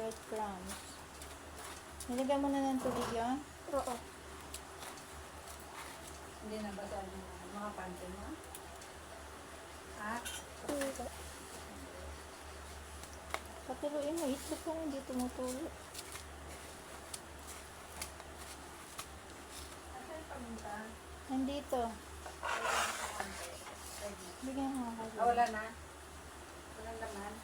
Breadcrumbs. Nilagyan mo na ng tubig yun? Oo. Hindi na basa yung mga panty mo? Ha? Hindi. Patuloyin mo, itlog ka hindi tumutulo. Asan pamunta? Nandito. Bigyan mo ako. Wala na? Walang laman?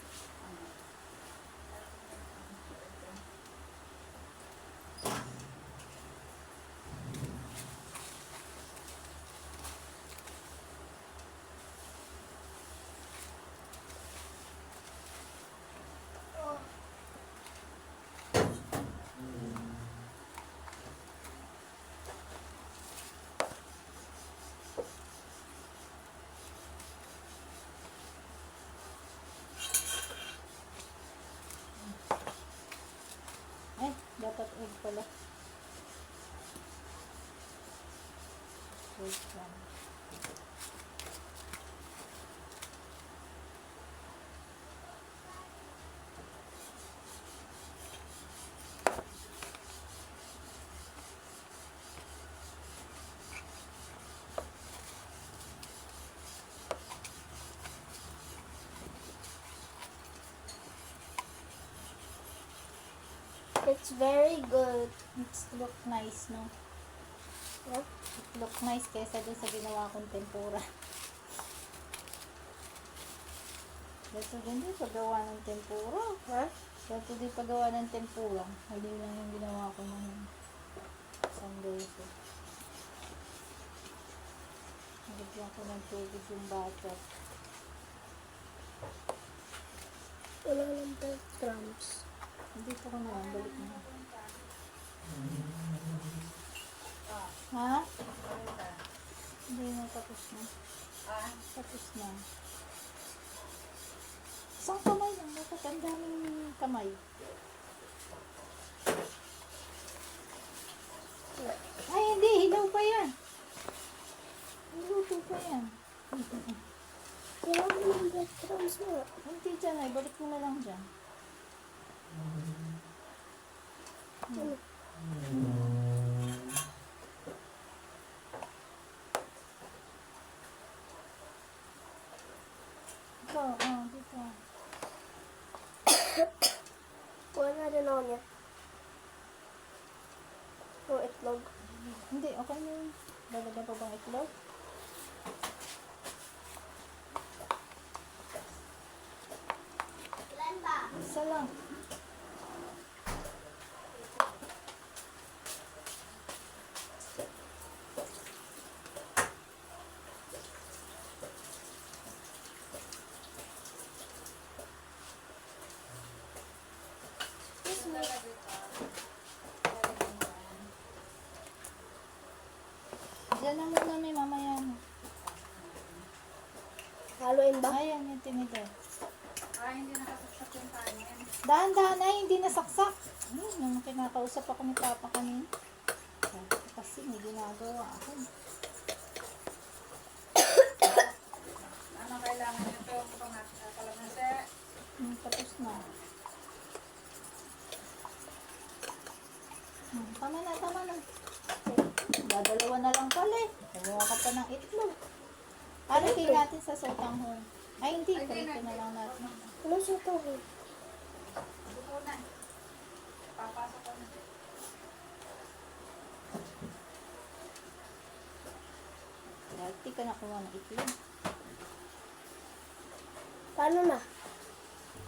Ay, dapat egg pala. Wait lang. It's very good. It's look nice, no? Huh? It look nice kaysa dun sa ginawa kong tempura. Gusto din din paggawa ng tempura. Ha? Gusto din paggawa ng tempura. Hindi lang yung ginawa ko ng isang beso. Nagagyan ko ng tubig yung butter. Wala lang breadcrumbs. Dito ko na lang, balik mo. Ha? Hindi na, tapos na. Tapos na. Isang kamay lang, bakit ang daming kamay? Ay, hindi, hilaw pa yan. Niluto pa yan. Wala lang breadcrumbs mo. Hindi dyan ay, balik mo na lang dyan. Ano? Ito, dito. Kuha na rin ako niya. O itlog. Hindi, okay na yun. Lalagyan pa bang itlog? Ilan ba? Isa lang. Diyan lang muna may mamaya. Haluin ba? Ayan, yung tinidor. Hindi nakasaksak yung kanin. Dahan-dahan ay, hindi nasaksak. Nung kinakausap ako ni Papa kanina. Kasi may ginagawa ako. Ano kailangan nito? Kalamansi? Tapos na. Tama na, tama na. Dadalawa na lang pala eh. Kumuha ka pa ng itlog. Alagay natin sa sotanghon. Ay, hindi. Kalito na lang natin. Ano siya ito? Buko na. Papasok ko na. Dahil di ka nakuha ng itlog. Paano na?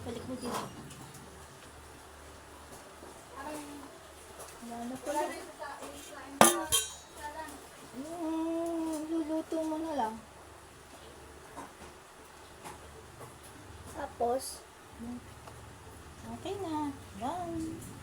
Balik mo dito. Wala na pala. Luluto mo na lang. Tapos, Okay na. Done.